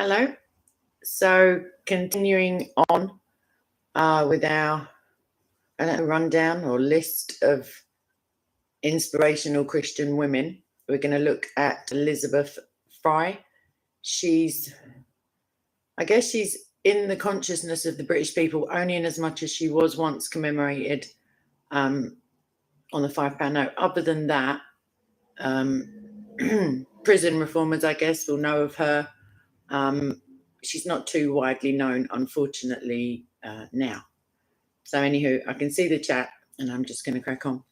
Hello. So, continuing on with our rundown or list of inspirational Christian women, we're going to look at Elizabeth Fry. I guess she's in the consciousness of the British people only in as much as she was once commemorated on the £5 note. Other than that, prison reformers, I guess, will know of her. She's not too widely known, unfortunately, now. So anywho, I can see the chat and I'm just going to crack on.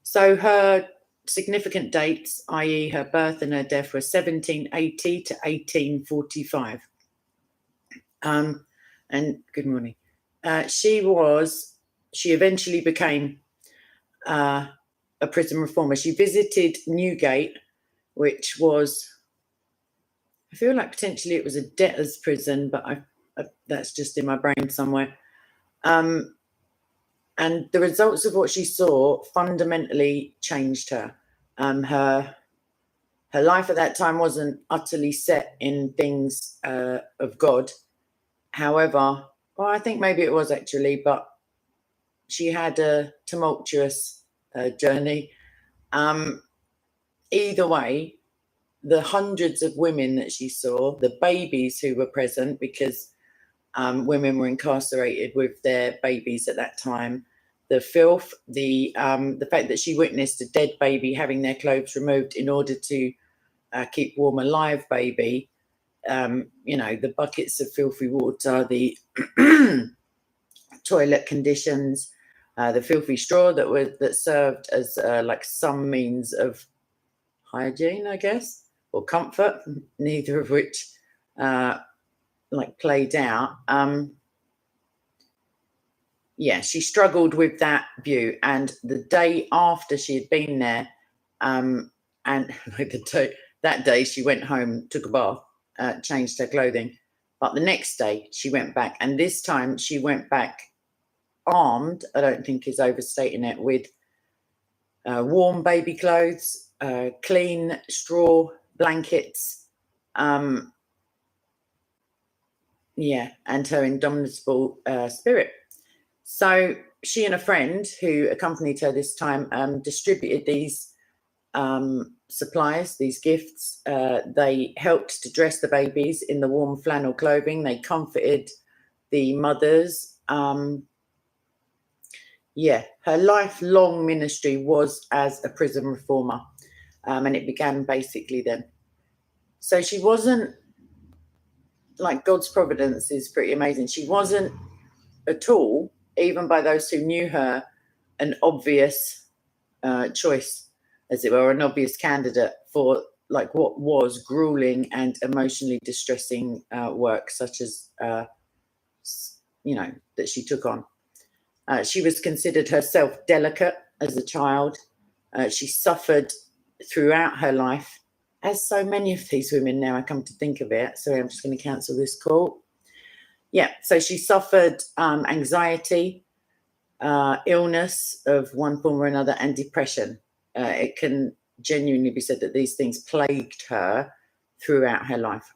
So her significant dates, i.e. her birth and her death, were 1780 to 1845. And good morning. She eventually became a prison reformer. She visited Newgate, which was, I feel like potentially it was a debtor's prison, but that's just in my brain somewhere. And the results of what she saw fundamentally changed her. Her life at that time wasn't utterly set in things of God. However, well, I think maybe it was actually, but she had a tumultuous journey. Either way, the hundreds of women that she saw, the babies who were present, because women were incarcerated with their babies at that time, the filth, the fact that she witnessed a dead baby having their clothes removed in order to keep warm a live baby, the buckets of filthy water, the toilet conditions, the filthy straw that served as like some means of hygiene, I guess, or comfort, neither of which played out. She struggled with that view. And the day after she had been there, that day she went home, took a bath, changed her clothing. But the next day she went back, and this time she went back armed, I don't think is overstating it, with warm baby clothes, clean straw blankets, and her indomitable spirit. So she and a friend who accompanied her this time distributed these supplies, these gifts. They helped to dress the babies in the warm flannel clothing. They comforted the mothers. Her lifelong ministry was as a prison reformer, and it began basically then. So she wasn't, like, God's providence is pretty amazing. She wasn't at all, even by those who knew her, an obvious choice, as it were, an obvious candidate for like what was grueling and emotionally distressing work, such as that she took on. She was considered herself delicate as a child. She suffered throughout her life, as so many of these women now, I come to think of it. Sorry, I'm just going to cancel this call. So she suffered anxiety, illness of one form or another, and depression. It can genuinely be said that these things plagued her throughout her life.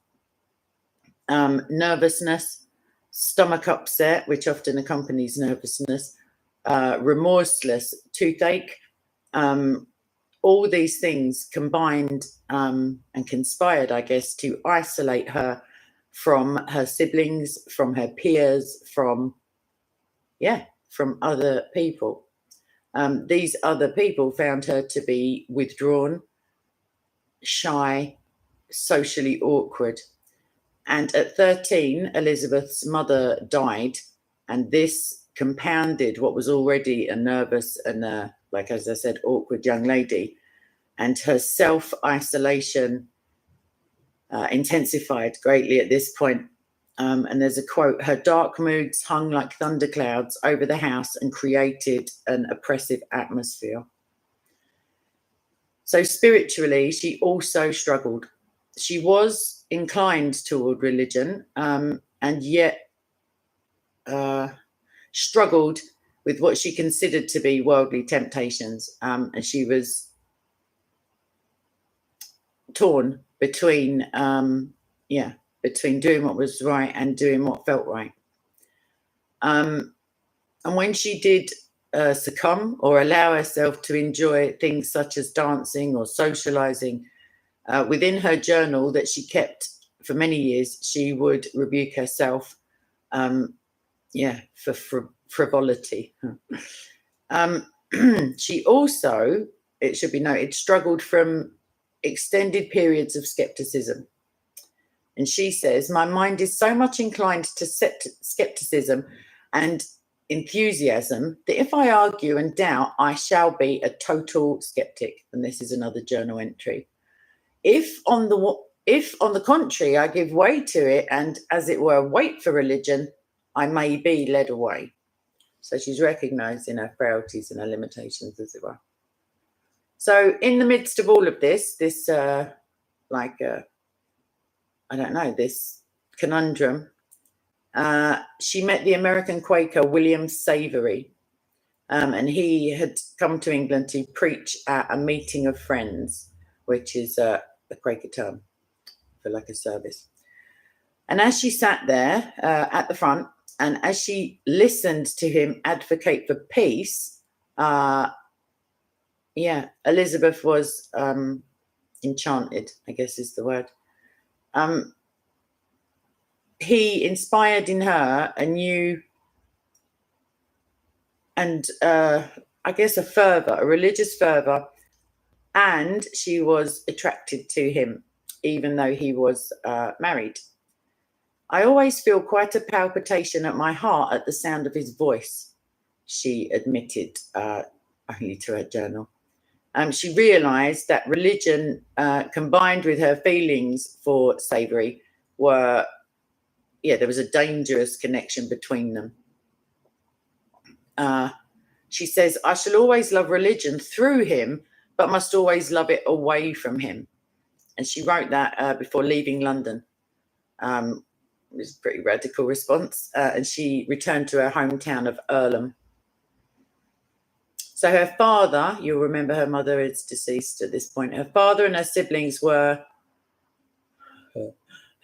Nervousness, stomach upset, which often accompanies nervousness, remorseless toothache, all these things combined and conspired, I guess, to isolate her from her siblings, from her peers, from other people. These other people found her to be withdrawn, shy, socially awkward. And at 13, Elizabeth's mother died, and this compounded what was already a nervous and, as I said, awkward young lady. And her self-isolation intensified greatly at this point. And there's a quote: "Her dark moods hung like thunderclouds over the house and created an oppressive atmosphere." So spiritually, she also struggled. She was inclined toward religion, and yet struggled with what she considered to be worldly temptations. And she was torn between between doing what was right and doing what felt right. And when she did succumb or allow herself to enjoy things such as dancing or socializing, within her journal that she kept for many years, she would rebuke herself, for frivolity. She also, it should be noted, struggled from extended periods of skepticism. And she says, my mind is so much inclined to skepticism and enthusiasm that if I argue and doubt, I shall be a total skeptic. And this is another journal entry. If on the contrary, I give way to it and, as it were, wait for religion, I may be led away. So she's recognising her frailties and her limitations, as it were. So in the midst of all of this conundrum, she met the American Quaker William Savery, and he had come to England to preach at a meeting of friends, which is a Quaker term for like a service. And as she sat there at the front, and as she listened to him advocate for peace, Elizabeth was enchanted, I guess is the word. He inspired in her a new and I guess a religious fervour, and she was attracted to him, even though he was married. I always feel quite a palpitation at my heart at the sound of his voice, she admitted only to her journal. She realised that religion, combined with her feelings for Savery, there was a dangerous connection between them. She says, I shall always love religion through him, but must always love it away from him. And she wrote that before leaving London. It was a pretty radical response. And she returned to her hometown of Earlham. So her father, you'll remember her mother is deceased at this point. Her father and her siblings were,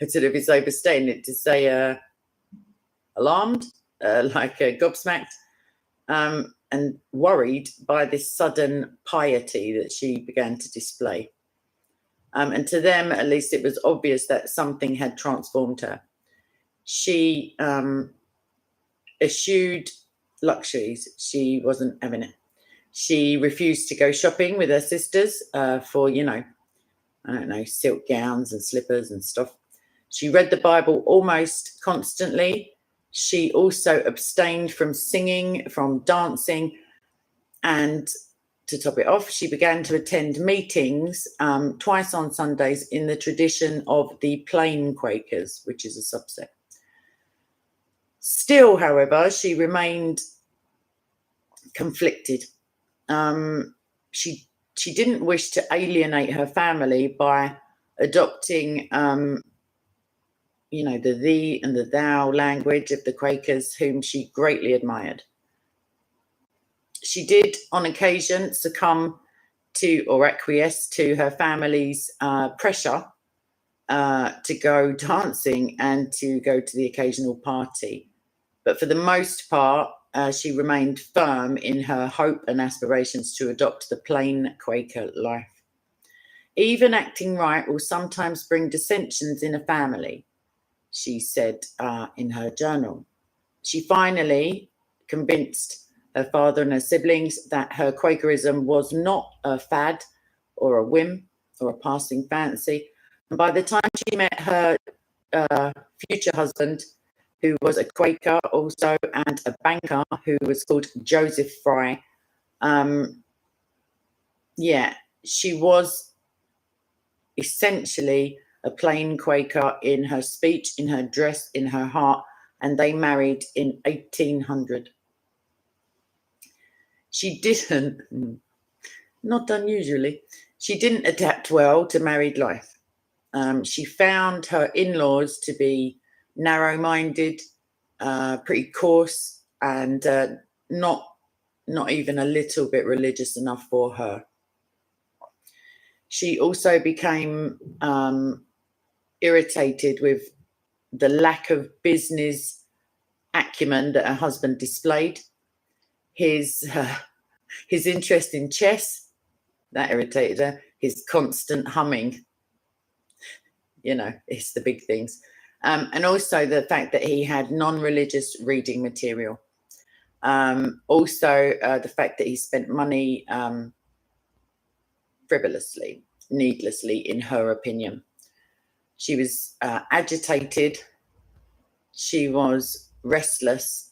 it's overstating it to say alarmed, gobsmacked, and worried by this sudden piety that she began to display. And to them, at least, it was obvious that something had transformed her. She eschewed luxuries. She wasn't having it. She refused to go shopping with her sisters for, silk gowns and slippers and stuff. She read the Bible almost constantly. She also abstained from singing, from dancing, and to top it off, she began to attend meetings twice on Sundays in the tradition of the Plain Quakers, which is a subset. Still, however, she remained conflicted. She didn't wish to alienate her family by adopting the thee and the thou language of the Quakers, whom she greatly admired. She did, on occasion, succumb to or acquiesce to her family's pressure to go dancing and to go to the occasional party. But for the most part, she remained firm in her hope and aspirations to adopt the plain Quaker life. Even acting right will sometimes bring dissensions in a family, she said in her journal. She finally convinced her father and her siblings that her Quakerism was not a fad or a whim or a passing fancy. And by the time she met her future husband, who was a Quaker also and a banker who was called Joseph Fry, she was essentially a plain Quaker in her speech, in her dress, in her heart, and they married in 1800. She didn't, not unusually, she didn't adapt well to married life. She found her in-laws to be narrow-minded, pretty coarse, and not even a little bit religious enough for her. She also became irritated with the lack of business acumen that her husband displayed, his interest in chess, that irritated her, his constant humming, it's the big things. And also the fact that he had non-religious reading material. Also, the fact that he spent money frivolously, needlessly, in her opinion. She was agitated. She was restless.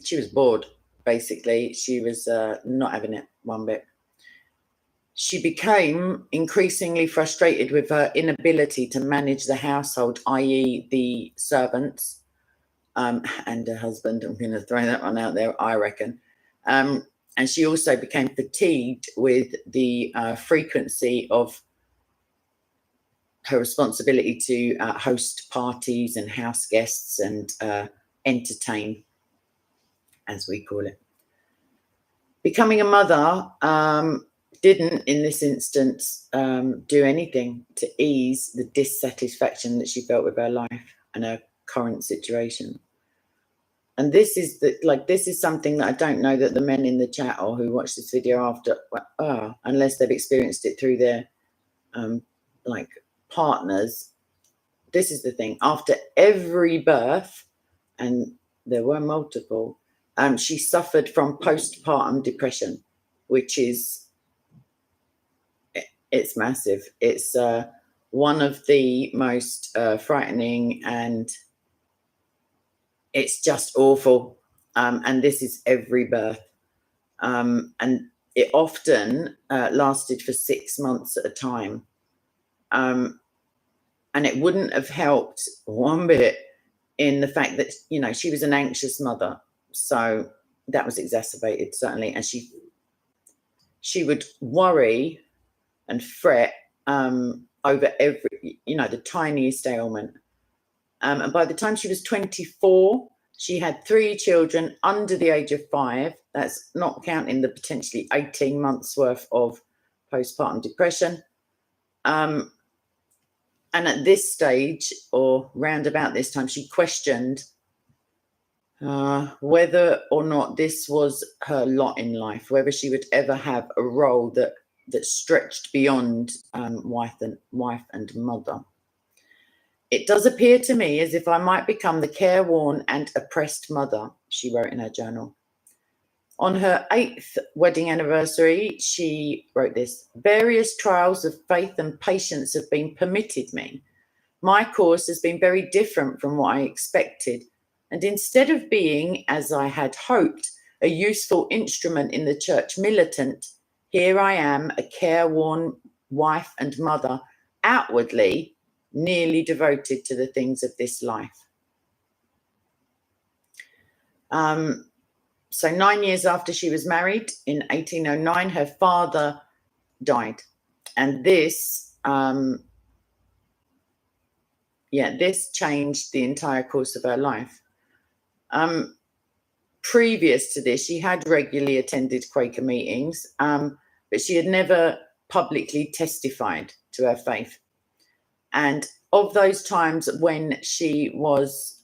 She was bored, basically. She was not having it one bit. She became increasingly frustrated with her inability to manage the household, i.e. the servants, and her husband. I'm going to throw that one out there, I reckon. And she also became fatigued with the frequency of her responsibility to host parties and house guests and entertain, as we call it. Becoming a mother didn't, in this instance, do anything to ease the dissatisfaction that she felt with her life and her current situation. And this is something that I don't know that the men in the chat or who watch this video after, unless they've experienced it through their partners. This is the thing. After every birth, and there were multiple, she suffered from postpartum depression, which is, it's massive. It's one of the most frightening, and it's just awful. And this is every birth. And it often lasted for 6 months at a time. And it wouldn't have helped one bit in the fact that, she was an anxious mother. So that was exacerbated, certainly. And she would worry and fret over every, the tiniest ailment. And by the time she was 24, she had 3 children under the age of 5. That's not counting the potentially 18 months worth of postpartum depression. And at this stage, or round about this time, she questioned whether or not this was her lot in life, whether she would ever have a role that stretched beyond wife and mother. It does appear to me as if I might become the careworn and oppressed mother, she wrote in her journal. On her 8th wedding anniversary, she wrote this: various trials of faith and patience have been permitted me. My course has been very different from what I expected. And instead of being, as I had hoped, a useful instrument in the church militant, here I am, a careworn wife and mother, outwardly nearly devoted to the things of this life. So 9 years after she was married, in 1809, her father died. And this changed the entire course of her life. Previous to this, she had regularly attended Quaker meetings, but she had never publicly testified to her faith. And of those times when she was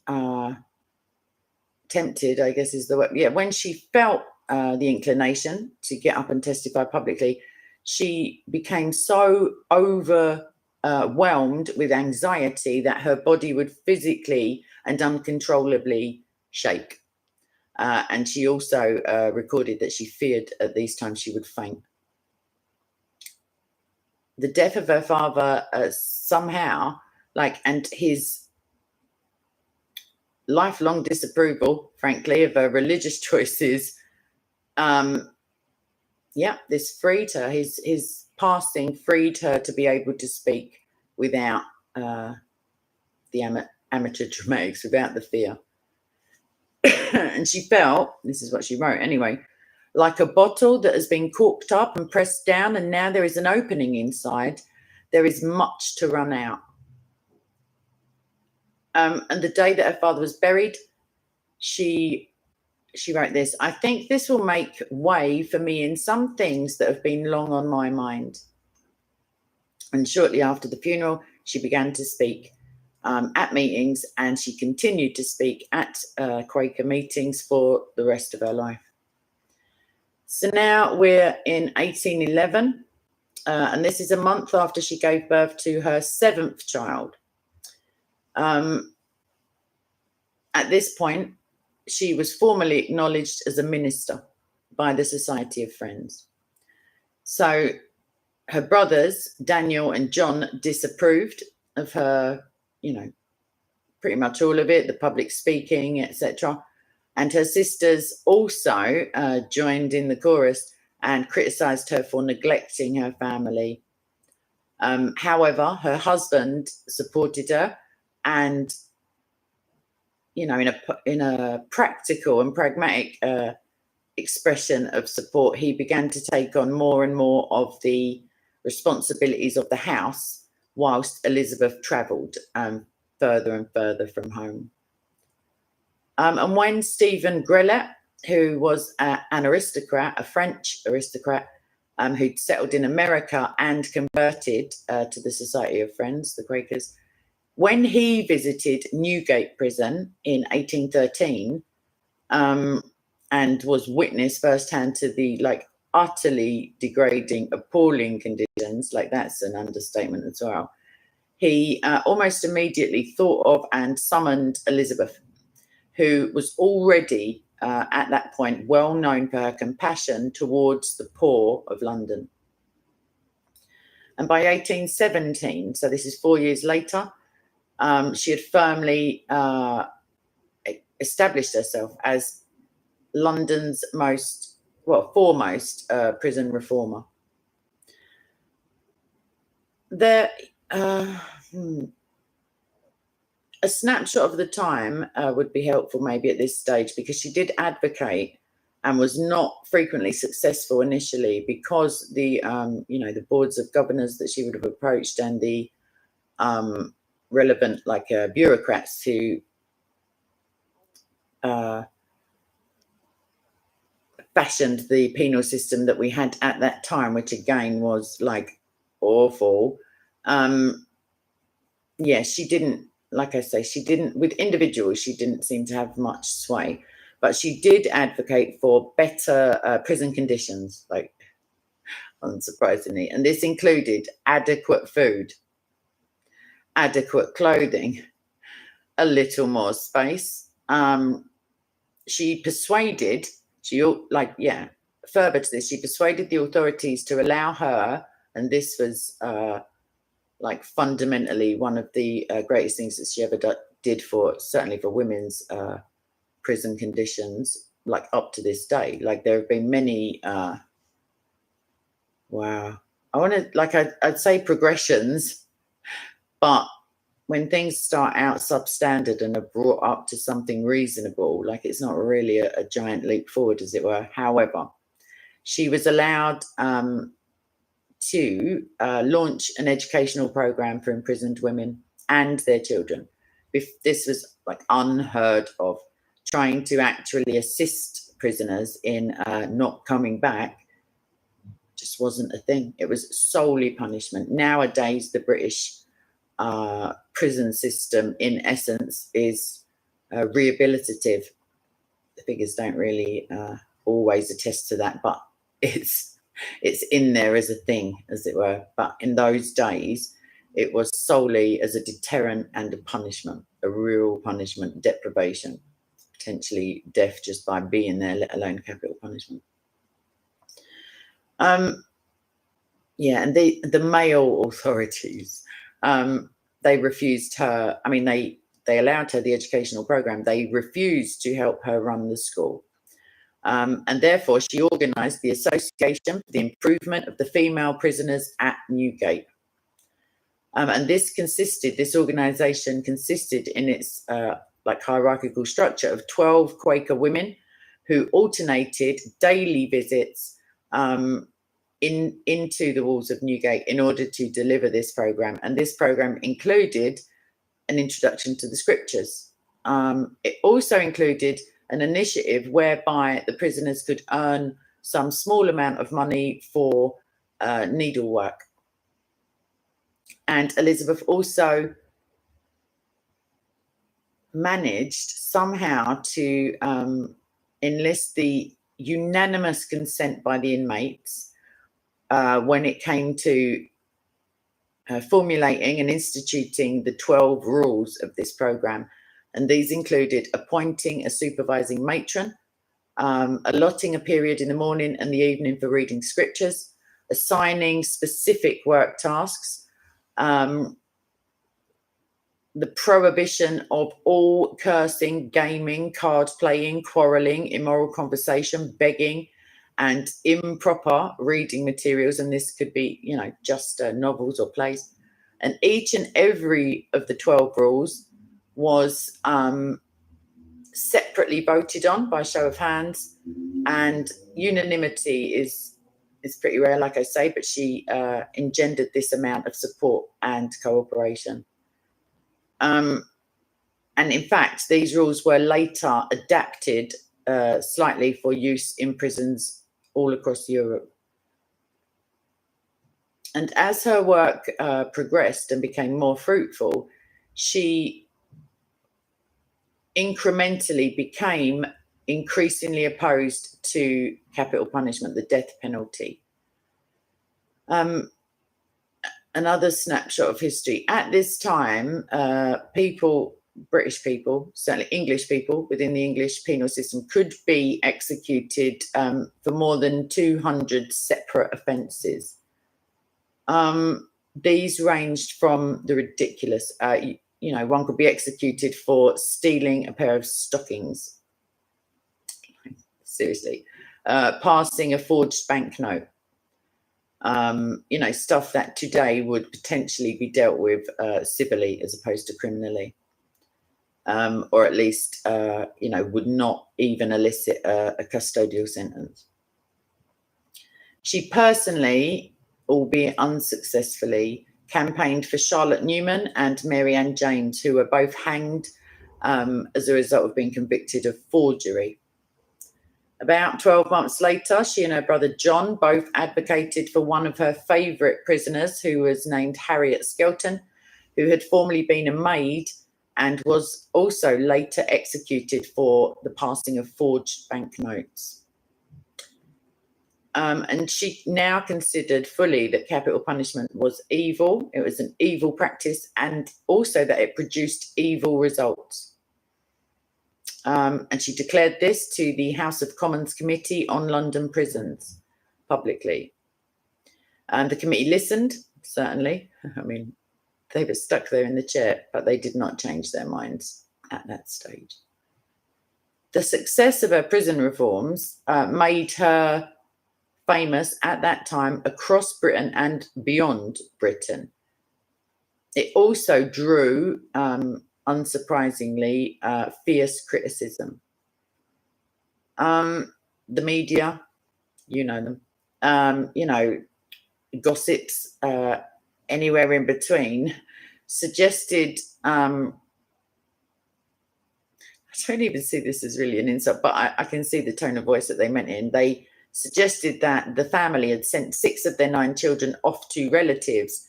tempted, I guess is the word. Yeah, when she felt the inclination to get up and testify publicly, she became so overwhelmed with anxiety that her body would physically and uncontrollably shake. And she also recorded that she feared at these times she would faint. The death of her father somehow, and his lifelong disapproval, frankly, of her religious choices, this freed her. His passing freed her to be able to speak without the amateur dramatics, without the fear. And she felt, this is what she wrote anyway, like a bottle that has been corked up and pressed down, and now there is an opening inside. There is much to run out. And the day that her father was buried, she wrote this: I think this will make way for me in some things that have been long on my mind. And shortly after the funeral, she began to speak. at meetings, and she continued to speak at Quaker meetings for the rest of her life. So now we're in 1811, and this is a month after she gave birth to her 7th child. At this point, she was formally acknowledged as a minister by the Society of Friends. So her brothers, Daniel and John, disapproved of her, pretty much all of it, the public speaking, etc. And her sisters also joined in the chorus and criticised her for neglecting her family. However, her husband supported her, and in a practical and pragmatic expression of support, he began to take on more and more of the responsibilities of the house, whilst Elizabeth travelled further and further from home. And when Stephen Grelet, who was an aristocrat, a French aristocrat, who'd settled in America and converted to the Society of Friends, the Quakers, when he visited Newgate Prison in 1813, and was witness firsthand to the utterly degrading, appalling conditions, that's an understatement as well, he almost immediately thought of and summoned Elizabeth, who was already at that point well known for her compassion towards the poor of London. And by 1817, so this is 4 years later, she had firmly established herself as London's foremost prison reformer. A snapshot of the time would be helpful maybe at this stage, because she did advocate and was not frequently successful initially, because the the boards of governors that she would have approached and the relevant bureaucrats who fashioned the penal system that we had at that time, which again was awful. She didn't, with individuals, she didn't seem to have much sway, but she did advocate for better prison conditions, unsurprisingly. And this included adequate food, adequate clothing, a little more space. She persuaded, further to this, she persuaded the authorities to allow her, and this was fundamentally one of the greatest things that she ever did certainly for women's prison conditions, up to this day. There have been many, I'd say progressions, but when things start out substandard and are brought up to something reasonable, it's not really a giant leap forward, as it were. However, she was allowed to launch an educational program for imprisoned women and their children. This was unheard of. Trying to actually assist prisoners in not coming back just wasn't a thing. It was solely punishment. Nowadays, the British prison system, in essence, is rehabilitative. The figures don't really always attest to that, but it's in there as a thing, as it were. But in those days, it was solely as a deterrent and a punishment, a real punishment, deprivation, potentially death just by being there, let alone capital punishment. And the male authorities, they refused her. I mean, they allowed her the educational program. They refused to help her run the school. And therefore, she organised the Association for the Improvement of the Female Prisoners at Newgate. And this organisation consisted in its hierarchical structure of 12 Quaker women who alternated daily visits into the walls of Newgate in order to deliver this program. And this program included an introduction to the scriptures. It also included an initiative whereby the prisoners could earn some small amount of money for needlework. And Elizabeth also managed somehow to enlist the unanimous consent by the inmates when it came to formulating and instituting the 12 rules of this program. And these included appointing a supervising matron, allotting a period in the morning and the evening for reading scriptures, assigning specific work tasks, the prohibition of all cursing, gaming, card playing, quarrelling, immoral conversation, begging, and improper reading materials. And this could be, just novels or plays. And each and every of the 12 rules was separately voted on by show of hands, and unanimity is pretty rare, like I say, but she engendered this amount of support and cooperation. And in fact, these rules were later adapted slightly for use in prisons all across Europe. And as her work progressed and became more fruitful, she incrementally became increasingly opposed to capital punishment, the death penalty. Another snapshot of history. At this time, British people, certainly English people within the English penal system, could be executed for more than 200 separate offences. These ranged from the ridiculous, one could be executed for stealing a pair of stockings. Seriously. Passing a forged banknote. Stuff that today would potentially be dealt with civilly as opposed to criminally, or at least, would not even elicit a custodial sentence. She personally, albeit unsuccessfully, campaigned for Charlotte Newman and Mary Ann James, who were both hanged as a result of being convicted of forgery. About 12 months later, she and her brother John both advocated for one of her favourite prisoners, who was named Harriet Skelton, who had formerly been a maid and was also later executed for the passing of forged banknotes. And she now considered fully that capital punishment was evil. It was an evil practice, and also that it produced evil results. And she declared this to the House of Commons Committee on London Prisons publicly. And the committee listened, certainly. I mean, they were stuck there in the chair, but they did not change their minds at that stage. The success of her prison reforms made her famous at that time across Britain and beyond Britain. It also drew, unsurprisingly, fierce criticism. The media, you know them, gossips, anywhere in between, suggested, I don't even see this as really an insult, but I can see the tone of voice that they meant in. They suggested that the family had sent 6 of their 9 children off to relatives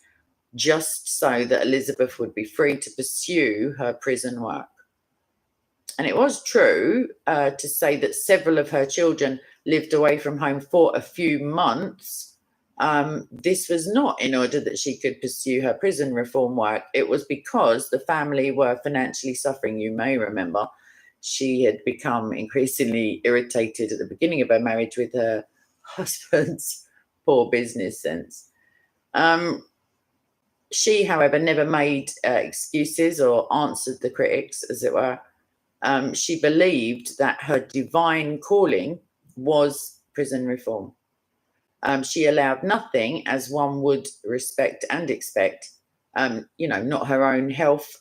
just so that Elizabeth would be free to pursue her prison work. And it was true to say that several of her children lived away from home for a few months. This was not in order that she could pursue her prison reform work. It was because the family were financially suffering. You may remember she had become increasingly irritated at the beginning of her marriage with her husband's poor business sense. She, however, never made excuses or answered the critics, as it were. She believed that her divine calling was prison reform. She allowed nothing, as one would respect and expect, not her own health,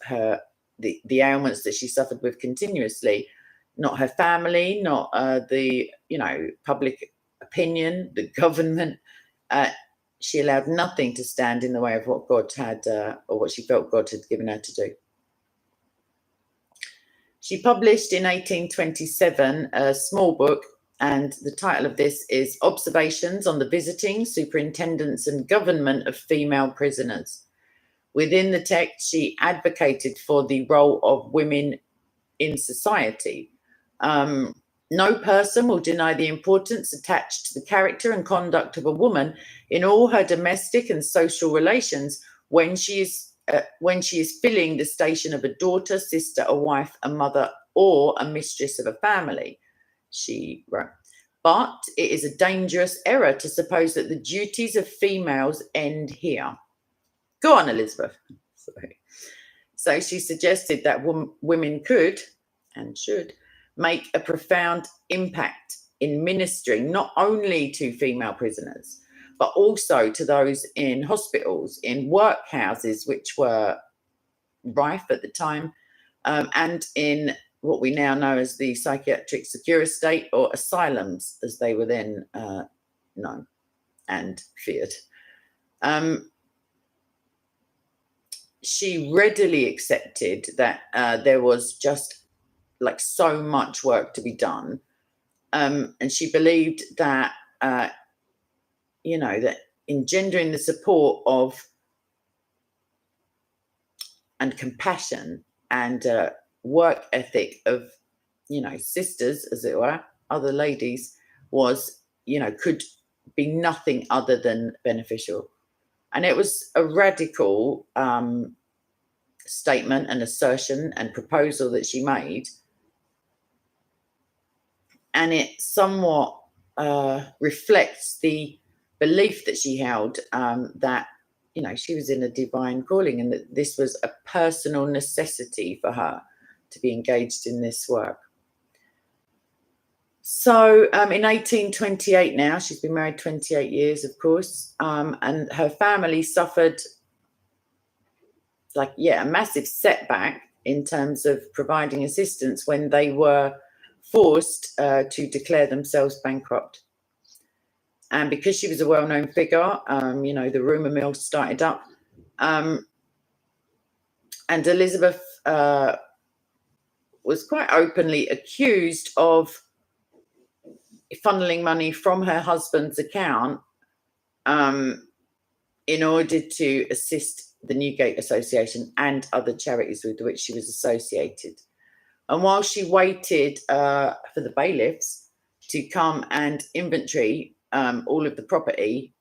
the ailments that she suffered with continuously, not her family, not the public opinion, the government. She allowed nothing to stand in the way of what God had, or what she felt God had given her to do. She published in 1827 a small book, and the title of this is Observations on the Visiting, Superintendence and Government of Female Prisoners. Within the text, she advocated for the role of women in society. No person will deny the importance attached to the character and conduct of a woman in all her domestic and social relations when she is filling the station of a daughter, sister, a wife, a mother, or a mistress of a family, she wrote. But it is a dangerous error to suppose that the duties of females end here. Go on, Elizabeth. Sorry. So she suggested that women could and should make a profound impact in ministering not only to female prisoners, but also to those in hospitals, in workhouses, which were rife at the time, and in what we now know as the psychiatric secure estate, or asylums, as they were then known and feared. She readily accepted that there was just like so much work to be done, and she believed that that engendering the support of and compassion and work ethic of sisters, as it were, other ladies, was could be nothing other than beneficial. And it was a radical statement and assertion and proposal that she made. And it somewhat reflects the belief that she held that, she was in a divine calling and that this was a personal necessity for her to be engaged in this work. So in 1828 now, she's been married 28 years, of course, and her family suffered a massive setback in terms of providing assistance when they were forced to declare themselves bankrupt. And because she was a well-known figure, the rumour mill started up. And Elizabeth was quite openly accused of funneling money from her husband's account in order to assist the Newgate Association and other charities with which she was associated. And while she waited for the bailiffs to come and inventory all of the property,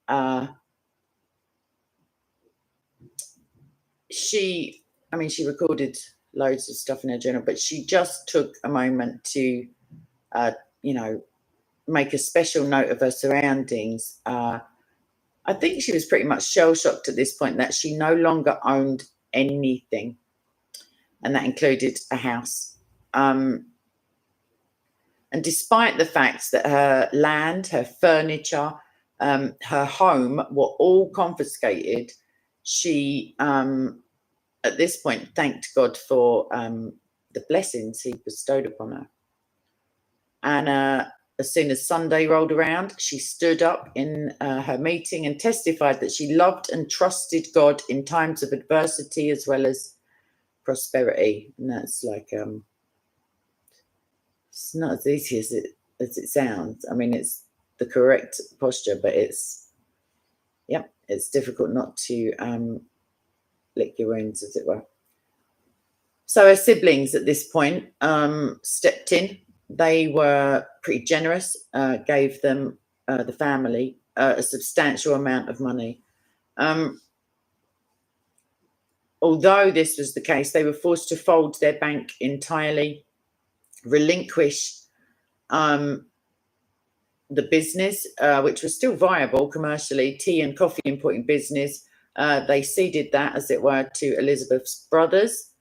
she recorded loads of stuff in her journal, but she just took a moment to, make a special note of her surroundings. I think she was pretty much shell-shocked at this point that she no longer owned anything, and that included a house. And despite the fact that her land, her furniture, her home were all confiscated, she, at this point, thanked God for the blessings he bestowed upon her. And as soon as Sunday rolled around, she stood up in her meeting and testified that she loved and trusted God in times of adversity as well as prosperity. And that's it's not as easy as it sounds. I mean, it's the correct posture, but it's difficult not to lick your wounds, as it were. So her siblings at this point stepped in. They were pretty generous, gave them, the family, a substantial amount of money. Although this was the case, they were forced to fold their bank entirely, relinquish the business, which was still viable commercially, tea and coffee importing business. They ceded that, as it were, to Elizabeth's brothers.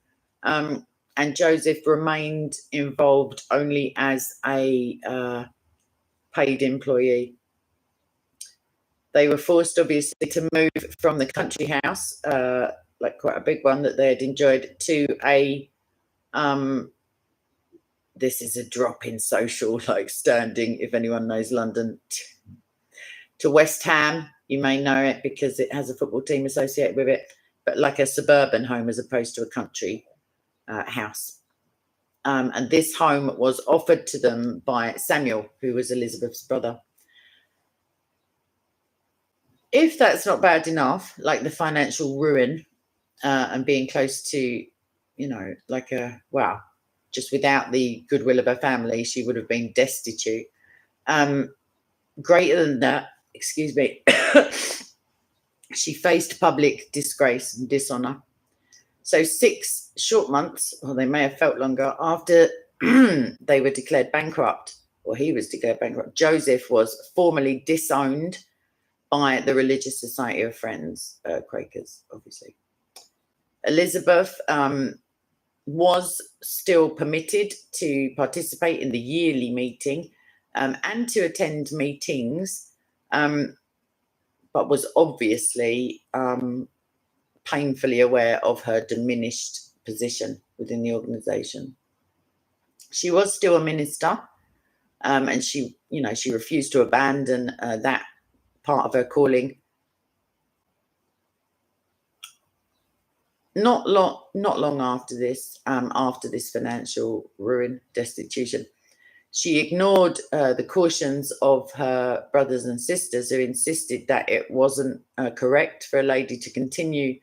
And Joseph remained involved only as a paid employee. They were forced, obviously, to move from the country house, quite a big one that they had enjoyed, to a this is a drop in social standing, if anyone knows London, to West Ham. You may know it because it has a football team associated with it, but like a suburban home as opposed to a country house. And this home was offered to them by Samuel, who was Elizabeth's brother. If that's not bad enough, like the financial ruin and being close to, just without the goodwill of her family, she would have been destitute. Greater than that, excuse me, she faced public disgrace and dishonor. So 6 short months, or they may have felt longer, after they were declared bankrupt, or he was declared bankrupt, Joseph was formally disowned by the Religious Society of Friends, Quakers, obviously. Elizabeth was still permitted to participate in the yearly meeting and to attend meetings, but was obviously painfully aware of her diminished position within the organisation. She was still a minister, and she refused to abandon that part of her calling. Not long after this financial ruin, destitution, she ignored the cautions of her brothers and sisters, who insisted that it wasn't correct for a lady to continue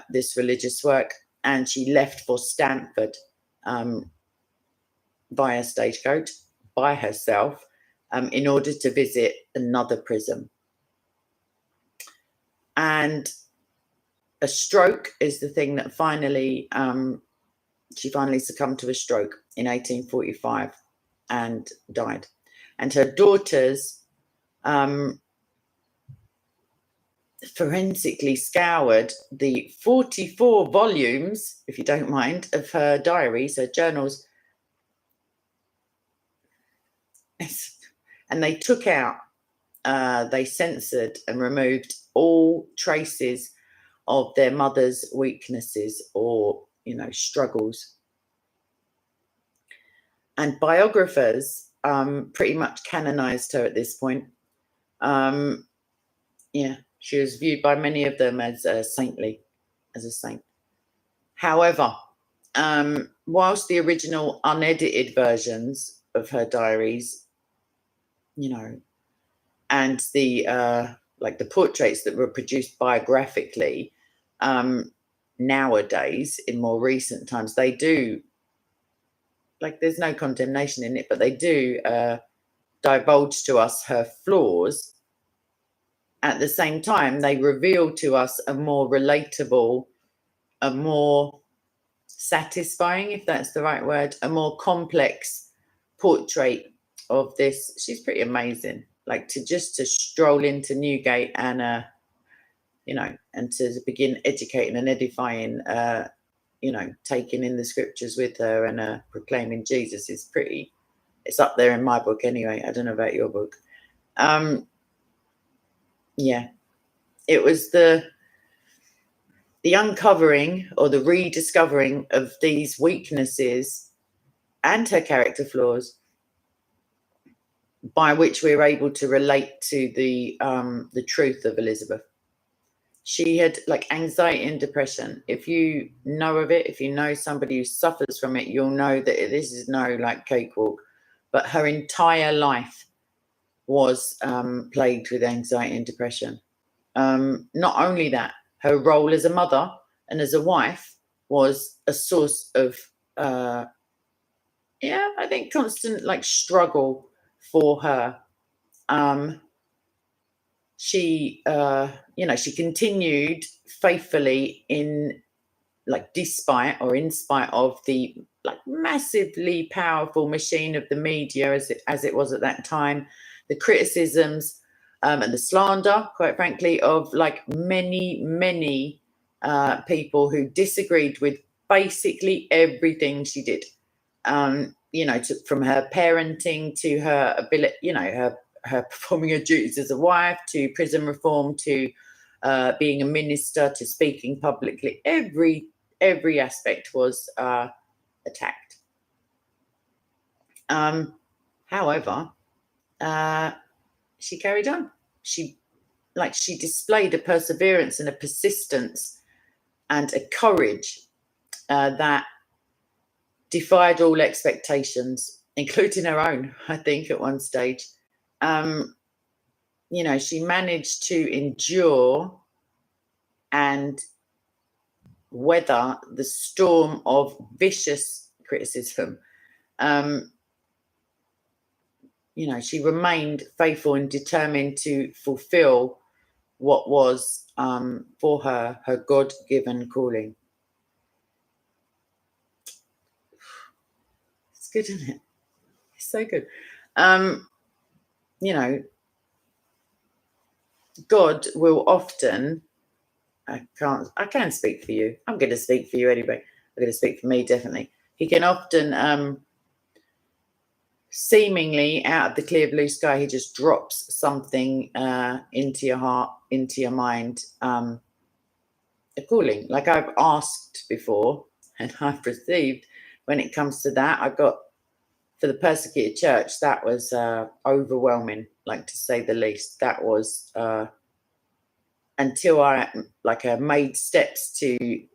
this religious work, and she left for Stamford via stagecoach by herself in order to visit another prison. And a stroke is the thing that she finally succumbed to a stroke in 1845 and died. And her daughters forensically scoured the 44 volumes, if you don't mind, of her diaries, her journals, and they took out, they censored and removed all traces of their mother's weaknesses or, struggles. And biographers pretty much canonized her at this point. She was viewed by many of them as saintly, as a saint. However, whilst the original unedited versions of her diaries, and the the portraits that were produced biographically nowadays in more recent times, they do, there's no condemnation in it, but they do divulge to us her flaws. At the same time, they reveal to us a more relatable, a more satisfying, if that's the right word, a more complex portrait of this. She's pretty amazing. To stroll into Newgate and and to begin educating and edifying, taking in the scriptures with her and proclaiming Jesus is pretty. It's up there in my book anyway. I don't know about your book. It was the uncovering or the rediscovering of these weaknesses and her character flaws by which we're able to relate to the truth of Elizabeth. She had anxiety and depression. If you know of it, if you know somebody who suffers from it, you'll know that this is no cakewalk. But her entire life was plagued with anxiety and depression. Not only that, her role as a mother and as a wife was a source of, I think, constant struggle for her. She continued faithfully in spite of the massively powerful machine of the media as it was at that time, the criticisms and the slander, quite frankly, of many people who disagreed with basically everything she did. From her parenting to her ability, her performing her duties as a wife, to prison reform, to being a minister, to speaking publicly. Every aspect was attacked. However, she carried on. She displayed a perseverance and a persistence and a courage that defied all expectations, including her own, I think, at one stage. She managed to endure and weather the storm of vicious criticism. She remained faithful and determined to fulfill what was for her God-given calling. It's good, isn't it? It's so good. God will often, I can speak for you. I'm going to speak for you anyway. I'm going to speak for me, definitely. He can often, seemingly out of the clear blue sky, he just drops something into your heart, into your mind, a calling. Like I've asked before and I've received. When it comes to that, I got, for the persecuted church, that was overwhelming, like to say the least. That was until I made steps to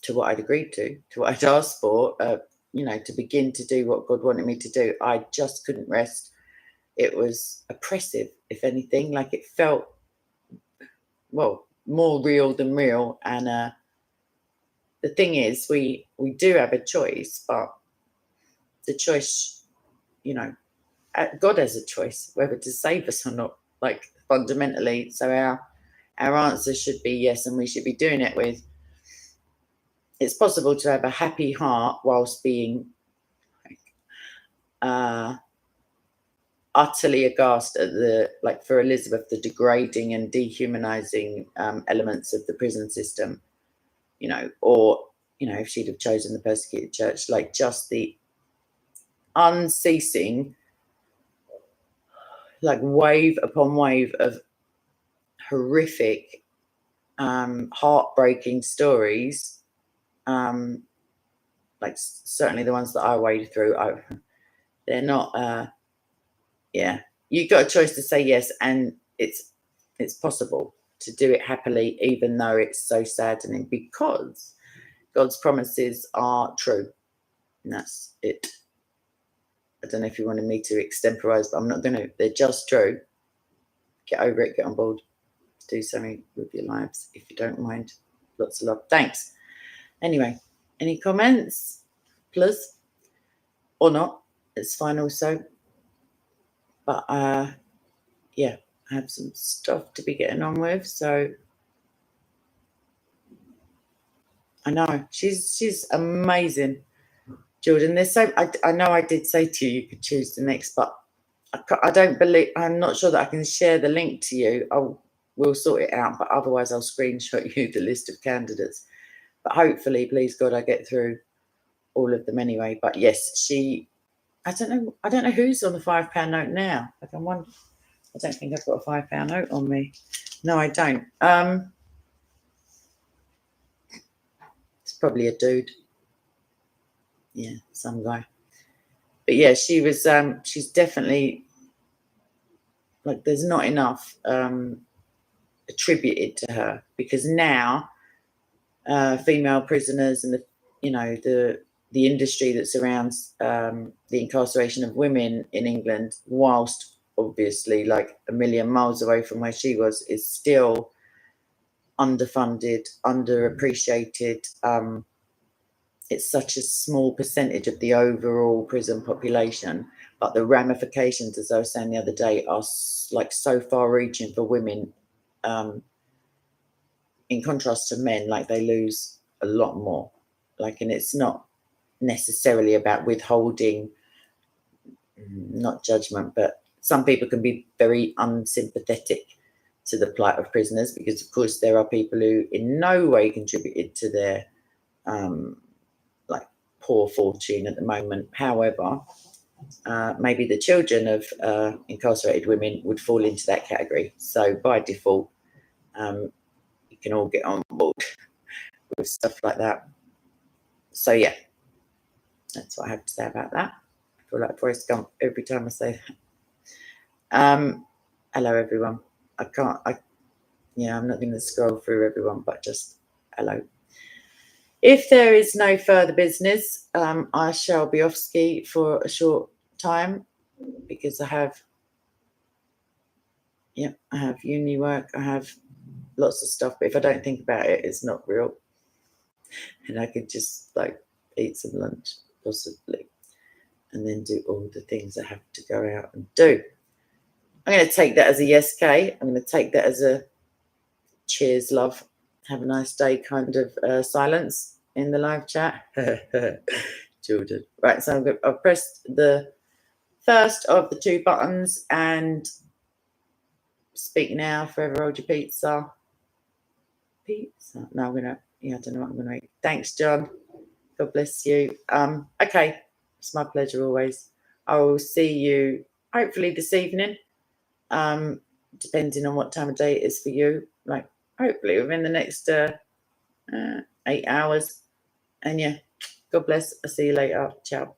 what I'd agreed to what I'd asked for, to begin to do what God wanted me to do. I just couldn't rest. It was oppressive, if anything. Like it felt, well, more real than real. And the thing is, we do have a choice, but the choice, God has a choice whether to save us or not, like fundamentally. So our answer should be yes, and we should be doing it with. It's possible to have a happy heart whilst being utterly aghast at for Elizabeth, the degrading and dehumanizing elements of the prison system, or if she'd have chosen the persecuted church, like just the unceasing, like wave upon wave of horrific, heartbreaking stories, like certainly the ones that I waded through, they're not, you got a choice to say yes, and it's possible to do it happily, even though it's so saddening, because God's promises are true, and that's it. I don't know if you wanted me to extemporize, but I'm not going to. They're just true. Get over it, get on board, do something with your lives, if you don't mind. Lots of love. Thanks. Anyway, any comments, plus, or not? It's fine also. But I have some stuff to be getting on with. So I know she's amazing, Jordan. There's so I know I did say to you could choose the next, but I don't believe. I'm not sure that I can share the link to you. We'll sort it out, but otherwise I'll screenshot you the list of candidates. But hopefully, please God, I get through all of them anyway. But yes, I don't know who's on the £5 note now. I don't think I've got a £5 note on me. No, I don't. It's probably a dude. Yeah, some guy. But yeah, she was. She's definitely, like, there's not enough attributed to her, because now female prisoners and the industry that surrounds the incarceration of women in England, whilst obviously like a million miles away from where she was, is still underfunded, underappreciated. It's such a small percentage of the overall prison population, but the ramifications, as I was saying the other day, are like so far-reaching for women. In contrast to men, like they lose a lot more. Like, and it's not necessarily about withholding, not judgment, but some people can be very unsympathetic to the plight of prisoners, because of course there are people who in no way contributed to their like poor fortune at the moment. However, maybe the children of incarcerated women would fall into that category. So by default, you can all get on board with stuff like that. So yeah, that's what I have to say about that. I feel like Forrest Gump every time I say that. Hello everyone. I'm not going to scroll through everyone, but just hello. If there is no further business, I shall be off ski for a short time, because I have uni work, I have lots of stuff, but if I don't think about it, it's not real. And I could just like eat some lunch, possibly, and then do all the things I have to go out and do. I'm going to take that as a yes, Kay. I'm going to take that as a cheers, love. Have a nice day kind of silence in the live chat. Jordan. Right, so I've pressed the first of the 2 buttons and speak now, forever hold your pizza. Pizza. No, I'm gonna, I don't know what I'm gonna make. Thanks, John. God bless you. Okay, it's my pleasure always. I will see you hopefully this evening. Depending on what time of day it is for you. Like hopefully within the next 8 hours. And yeah, God bless. I'll see you later. Ciao.